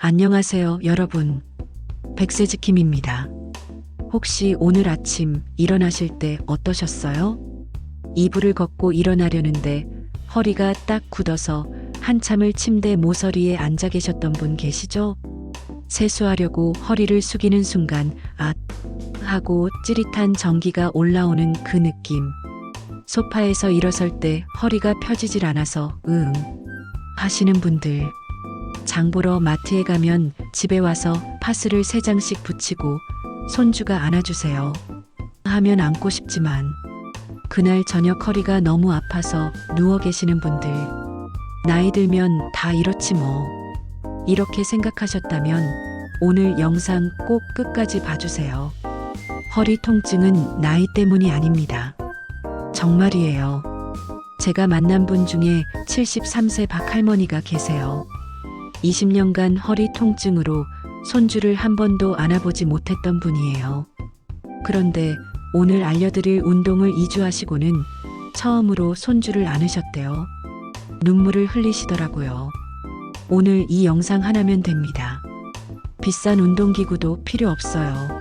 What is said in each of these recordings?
안녕하세요, 여러분. 백세지킴입니다. 혹시 오늘 아침 일어나실 때 어떠셨어요? 이불을 걷고 일어나려는데 허리가 딱 굳어서 한참을 침대 모서리에 앉아 계셨던 분 계시죠? 세수하려고 허리를 숙이는 순간 앗 하고 찌릿한 전기가 올라오는 그 느낌. 소파에서 일어설 때 허리가 펴지질 않아서 하시는 분들. 장 보러 마트에 가면 집에 와서 파스를 3장씩 붙이고 손주가 안아주세요 하면 안고 싶지만 그날 저녁 허리가 너무 아파서 누워 계시는 분들. 나이 들면 다 이렇지 뭐. 이렇게 생각하셨다면 오늘 영상 꼭 끝까지 봐주세요. 허리 통증은 나이 때문이 아닙니다. 정말이에요. 제가 만난 분 중에 73세 박할머니가 계세요. 20년간 허리 통증으로 손주를 한 번도 안아보지 못했던 분이에요. 그런데 오늘 알려드릴 운동을 2주 하시고는 처음으로 손주를 안으셨대요. 눈물을 흘리시더라고요. 오늘 이 영상 하나면 됩니다. 비싼 운동기구도 필요 없어요.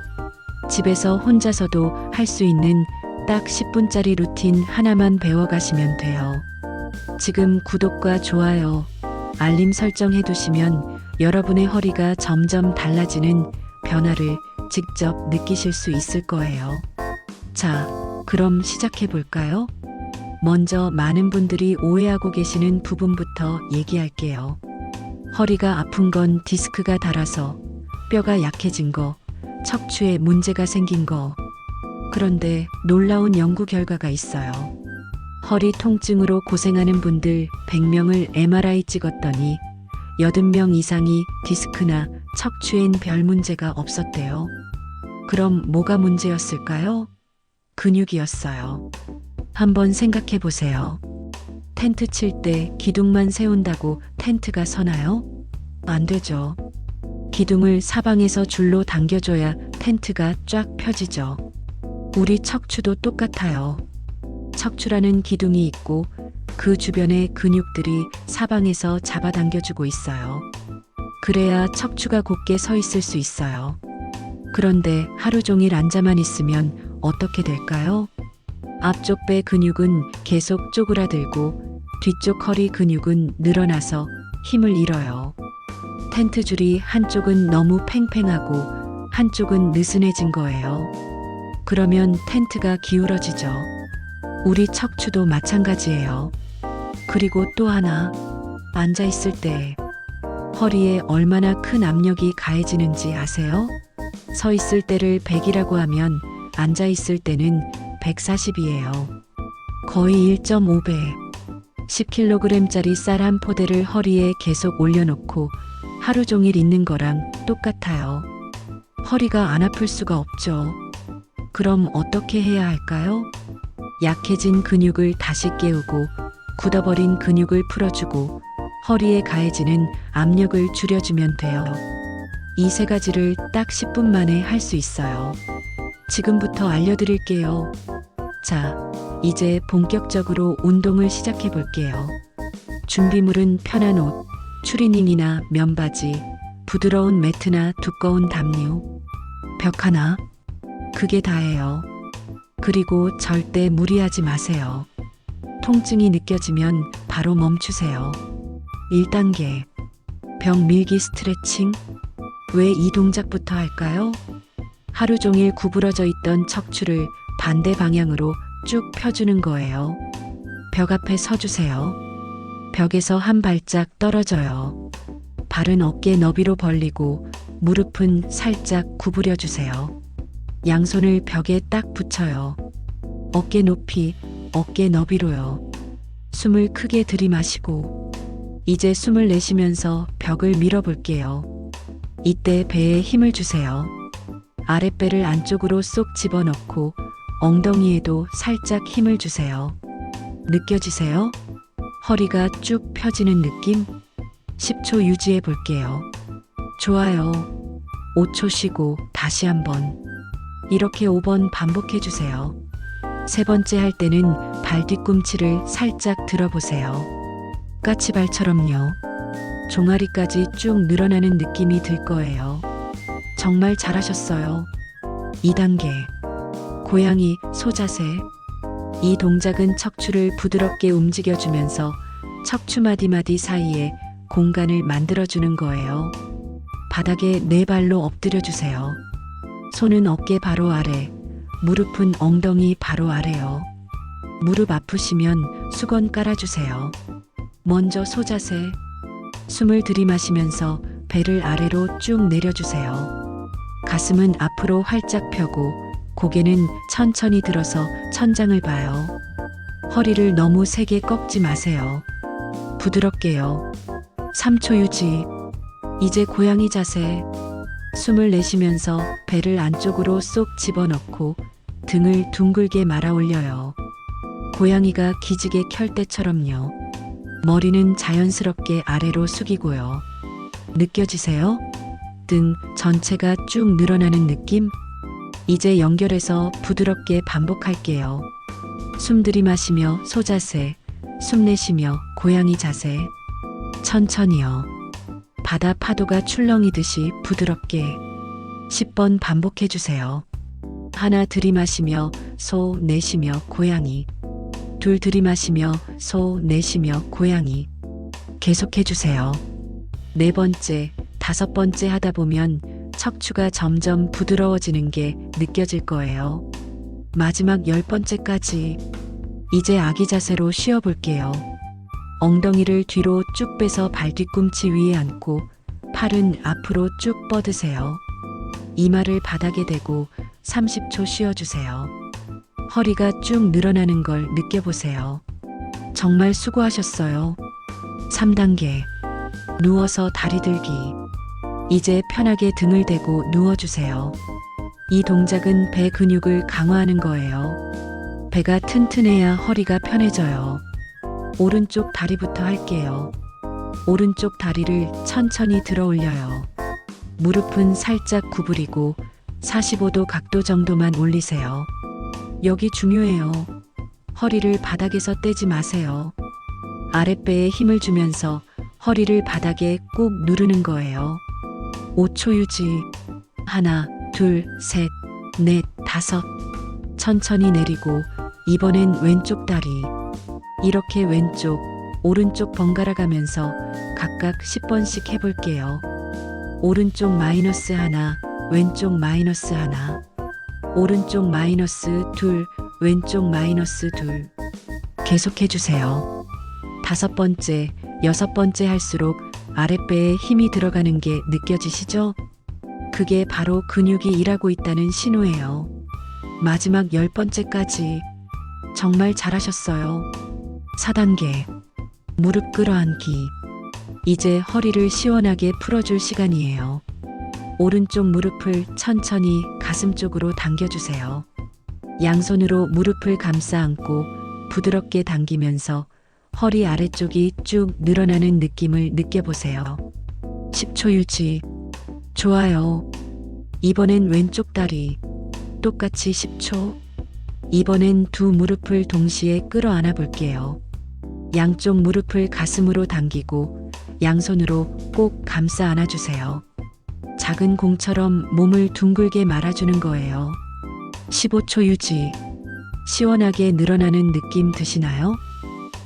집에서 혼자서도 할 수 있는 딱 10분짜리 루틴 하나만 배워가시면 돼요. 지금 구독과 좋아요, 알림 설정해 두시면 여러분의 허리가 점점 달라지는 변화를 직접 느끼실 수 있을 거예요. 자, 그럼 시작해 볼까요? 먼저 많은 분들이 오해하고 계시는 부분부터 얘기할게요. 허리가 아픈 건 디스크가 닳아서 뼈가 약해진 거, 척추에 문제가 생긴 거. 그런데 놀라운 연구 결과가 있어요. 허리 통증으로 고생하는 분들 100명을 MRI 찍었더니 80명 이상이 디스크나 척추엔 별 문제가 없었대요. 그럼 뭐가 문제였을까요? 근육이었어요. 한번 생각해 보세요. 텐트 칠 때 기둥만 세운다고 텐트가 서나요? 안 되죠. 기둥을 사방에서 줄로 당겨줘야 텐트가 쫙 펴지죠. 우리 척추도 똑같아요. 척추라는 기둥이 있고 그 주변의 근육들이 사방에서 잡아당겨주고 있어요. 그래야 척추가 곧게 서 있을 수 있어요. 그런데 하루 종일 앉아만 있으면 어떻게 될까요? 앞쪽 배 근육은 계속 쪼그라들고 뒤쪽 허리 근육은 늘어나서 힘을 잃어요. 텐트 줄이 한쪽은 너무 팽팽하고 한쪽은 느슨해진 거예요. 그러면 텐트가 기울어지죠. 우리 척추도 마찬가지예요. 그리고 또 하나, 앉아 있을 때 허리에 얼마나 큰 압력이 가해지는지 아세요? 서 있을 때를 100이라고 하면 앉아 있을 때는 140이에요. 거의 1.5배. 10kg짜리 쌀 한 포대를 허리에 계속 올려놓고 하루 종일 있는 거랑 똑같아요. 허리가 안 아플 수가 없죠. 그럼 어떻게 해야 할까요? 약해진 근육을 다시 깨우고 굳어버린 근육을 풀어주고 허리에 가해지는 압력을 줄여주면 돼요. 이 3가지를 딱 10분 만에 할 수 있어요. 지금부터 알려드릴게요. 자, 이제 본격적으로 운동을 시작해 볼게요. 준비물은 편한 옷, 추리닝이나 면바지, 부드러운 매트나 두꺼운 담요, 벽 하나. 그게 다예요. 그리고 절대 무리하지 마세요. 통증이 느껴지면 바로 멈추세요. 1단계. 벽 밀기 스트레칭. 왜 이 동작부터 할까요? 하루 종일 구부러져 있던 척추를 반대 방향으로 쭉 펴주는 거예요. 벽 앞에 서주세요. 벽에서 한 발짝 떨어져요. 발은 어깨 너비로 벌리고 무릎은 살짝 구부려 주세요. 양손을 벽에 딱 붙여요. 어깨 높이, 어깨 너비로요. 숨을 크게 들이마시고 이제 숨을 내쉬면서 벽을 밀어볼게요. 이때 배에 힘을 주세요. 아랫배를 안쪽으로 쏙 집어넣고 엉덩이에도 살짝 힘을 주세요. 느껴지세요? 허리가 쭉 펴지는 느낌? 10초 유지해 볼게요. 좋아요. 5초 쉬고 다시 한번. 이렇게 5번 반복해 주세요. 3번째 할 때는 발 뒤꿈치를 살짝 들어보세요. 까치발처럼요. 종아리까지 쭉 늘어나는 느낌이 들 거예요. 정말 잘하셨어요. 2단계. 고양이 소자세. 이 동작은 척추를 부드럽게 움직여주면서 척추 마디마디 사이에 공간을 만들어주는 거예요. 바닥에 네 발로 엎드려 주세요. 손은 어깨 바로 아래, 무릎은 엉덩이 바로 아래요. 무릎 아프시면 수건 깔아주세요. 먼저 소자세. 숨을 들이마시면서 배를 아래로 쭉 내려주세요. 가슴은 앞으로 활짝 펴고 고개는 천천히 들어서 천장을 봐요. 허리를 너무 세게 꺾지 마세요. 부드럽게요. 3초 유지. 이제 고양이 자세. 숨을 내쉬면서 배를 안쪽으로 쏙 집어넣고 등을 둥글게 말아 올려요. 고양이가 기지개 켤 때처럼요. 머리는 자연스럽게 아래로 숙이고요. 느껴지세요? 등 전체가 쭉 늘어나는 느낌? 이제 연결해서 부드럽게 반복할게요. 숨 들이마시며 소자세, 숨 내쉬며 고양이 자세. 천천히요. 바다 파도가 출렁이듯이 부드럽게 10번 반복해주세요. 하나 들이마시며 소 내쉬며 고양이. 둘 들이마시며 소 내쉬며 고양이. 계속해주세요. 네 번째, 다섯 번째 하다 보면 척추가 점점 부드러워지는 게 느껴질 거예요. 마지막 10번째까지. 이제 아기 자세로 쉬어볼게요. 엉덩이를 뒤로 쭉 빼서 발 뒤꿈치 위에 앉고 팔은 앞으로 쭉 뻗으세요. 이마를 바닥에 대고 30초 쉬어주세요. 허리가 쭉 늘어나는 걸 느껴보세요. 정말 수고하셨어요. 3단계. 누워서 다리 들기. 이제 편하게 등을 대고 누워주세요. 이 동작은 배 근육을 강화하는 거예요. 배가 튼튼해야 허리가 편해져요. 오른쪽 다리부터 할게요. 오른쪽 다리를 천천히 들어 올려요. 무릎은 살짝 구부리고 45도 각도 정도만 올리세요. 여기 중요해요. 허리를 바닥에서 떼지 마세요. 아랫배에 힘을 주면서 허리를 바닥에 꾹 누르는 거예요. 5초 유지. 하나, 둘, 셋, 넷, 다섯. 천천히 내리고 이번엔 왼쪽 다리. 이렇게 왼쪽, 오른쪽 번갈아 가면서 각각 10번씩 해볼게요. 오른쪽 마이너스 하나, 왼쪽 마이너스 하나. 오른쪽 마이너스 둘, 왼쪽 마이너스 둘. 계속해주세요. 5번째, 6번째 할수록 아랫배에 힘이 들어가는 게 느껴지시죠? 그게 바로 근육이 일하고 있다는 신호예요. 마지막 10번째까지. 정말 잘하셨어요. 4단계. 무릎 끌어안기. 이제 허리를 시원하게 풀어줄 시간이에요. 오른쪽 무릎을 천천히 가슴 쪽으로 당겨주세요. 양손으로 무릎을 감싸 안고 부드럽게 당기면서 허리 아래쪽이 쭉 늘어나는 느낌을 느껴보세요. 10초 유지. 좋아요. 이번엔 왼쪽 다리. 똑같이 10초. 이번엔 두 무릎을 동시에 끌어안아 볼게요. 양쪽 무릎을 가슴으로 당기고 양손으로 꼭 감싸 안아주세요. 작은 공처럼 몸을 둥글게 말아주는 거예요. 15초 유지. 시원하게 늘어나는 느낌 드시나요?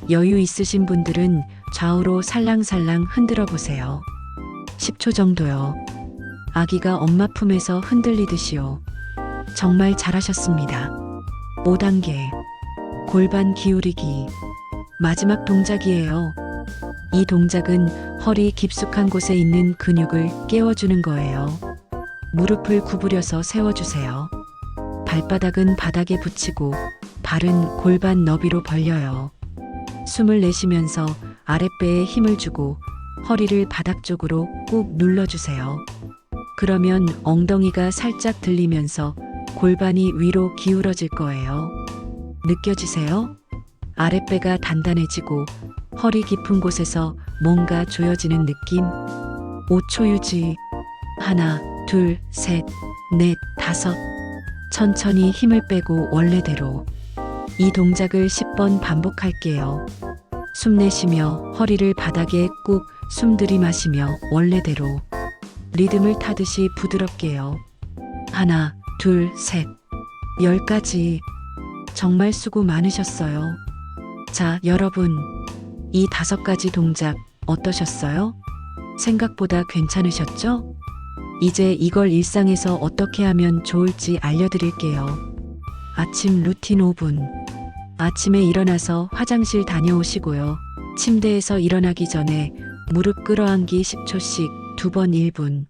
여유 있으신 분들은 좌우로 살랑살랑 흔들어 보세요. 10초 정도요. 아기가 엄마 품에서 흔들리듯이요. 정말 잘하셨습니다. 5단계. 골반 기울이기. 마지막 동작이에요. 이 동작은 허리 깊숙한 곳에 있는 근육을 깨워주는 거예요. 무릎을 구부려서 세워주세요. 발바닥은 바닥에 붙이고 발은 골반 너비로 벌려요. 숨을 내쉬면서 아랫배에 힘을 주고 허리를 바닥 쪽으로 꾹 눌러주세요. 그러면 엉덩이가 살짝 들리면서 골반이 위로 기울어질 거예요. 느껴지세요? 아랫배가 단단해지고 허리 깊은 곳에서 뭔가 조여지는 느낌? 5초 유지. 하나, 둘, 셋, 넷, 다섯. 천천히 힘을 빼고 원래대로. 이 동작을 10번 반복할게요. 숨 내쉬며 허리를 바닥에 꾹 숨 들이마시며 원래대로 리듬을 타듯이 부드럽게요. 하나, 둘, 셋, 10가지. 정말 수고 많으셨어요. 자, 여러분, 이 5가지 동작 어떠셨어요? 생각보다 괜찮으셨죠? 이제 이걸 일상에서 어떻게 하면 좋을지 알려드릴게요. 아침 루틴 5분. 아침에 일어나서 화장실 다녀오시고요. 침대에서 일어나기 전에 무릎 끌어안기 10초씩 2번 1분.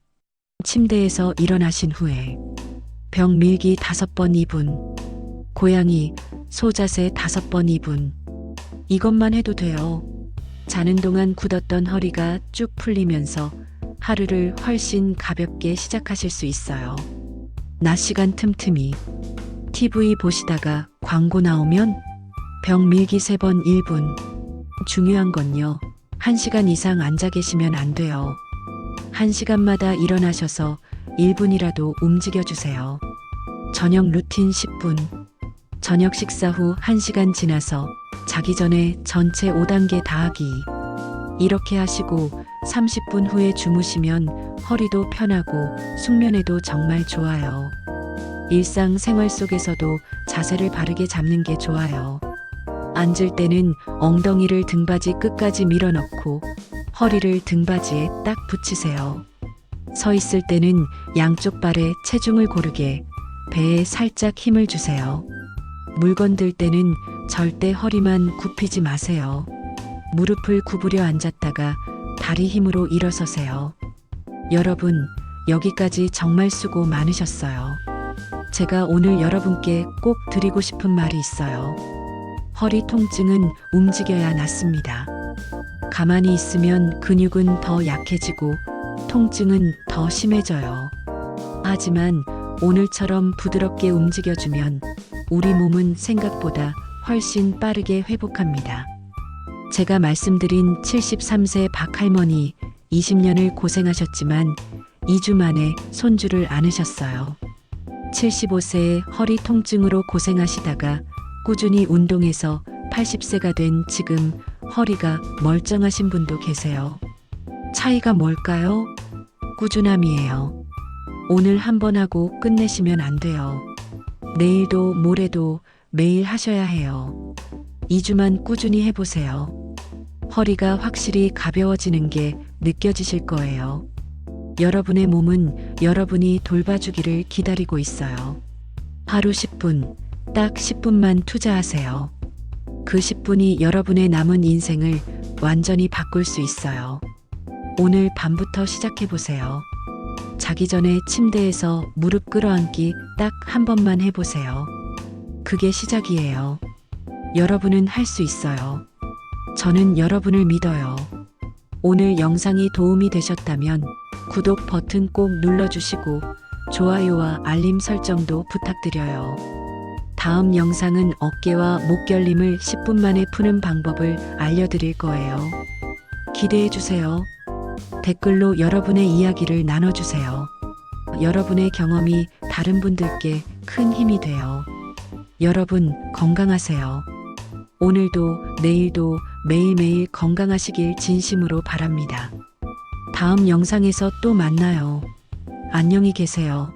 침대에서 일어나신 후에 벽 밀기 5번 2분. 고양이 소자세 5번 2분. 이것만 해도 돼요. 자는 동안 굳었던 허리가 쭉 풀리면서 하루를 훨씬 가볍게 시작하실 수 있어요. 낮 시간 틈틈이 TV 보시다가 광고 나오면 벽 밀기 3번 1분. 중요한 건요. 1시간 이상 앉아 계시면 안 돼요. 1시간마다 일어나셔서 1분이라도 움직여 주세요. 저녁 루틴 10분. 저녁 식사 후 1시간 지나서 자기 전에 전체 5단계 다 하기. 이렇게 하시고 30분 후에 주무시면 허리도 편하고 숙면에도 정말 좋아요. 일상생활 속에서도 자세를 바르게 잡는 게 좋아요. 앉을 때는 엉덩이를 등받이 끝까지 밀어넣고 허리를 등받이에 딱 붙이세요. 서 있을 때는 양쪽 발에 체중을 고르게 배에 살짝 힘을 주세요. 물건 들 때는 절대 허리만 굽히지 마세요. 무릎을 구부려 앉았다가 다리 힘으로 일어서세요. 여러분, 여기까지 정말 수고 많으셨어요. 제가 오늘 여러분께 꼭 드리고 싶은 말이 있어요. 허리 통증은 움직여야 낫습니다. 가만히 있으면 근육은 더 약해지고 통증은 더 심해져요. 하지만 오늘처럼 부드럽게 움직여주면 우리 몸은 생각보다 훨씬 빠르게 회복합니다. 제가 말씀드린 73세 박할머니 20년을 고생하셨지만 2주 만에 손주를 안으셨어요. 75세의 허리 통증으로 고생하시다가 꾸준히 운동해서 80세가 된 지금 허리가 멀쩡하신 분도 계세요. 차이가 뭘까요? 꾸준함이에요. 오늘 한 번 하고 끝내시면 안 돼요. 내일도 모레도 매일 하셔야 해요. 2주만 꾸준히 해보세요. 허리가 확실히 가벼워지는 게 느껴지실 거예요. 여러분의 몸은 여러분이 돌봐주기를 기다리고 있어요. 하루 10분, 딱 10분만 투자하세요. 그 10분이 여러분의 남은 인생을 완전히 바꿀 수 있어요. 오늘 밤부터 시작해보세요. 자기 전에 침대에서 무릎 끌어안기 딱 한 번만 해보세요. 그게 시작이에요. 여러분은 할 수 있어요. 저는 여러분을 믿어요. 오늘 영상이 도움이 되셨다면 구독 버튼 꼭 눌러주시고 좋아요와 알림 설정도 부탁드려요. 다음 영상은 어깨와 목 결림을 10분 만에 푸는 방법을 알려드릴 거예요. 기대해주세요. 댓글로 여러분의 이야기를 나눠주세요. 여러분의 경험이 다른 분들께 큰 힘이 돼요. 여러분 건강하세요. 오늘도 내일도 매일매일 건강하시길 진심으로 바랍니다. 다음 영상에서 또 만나요. 안녕히 계세요.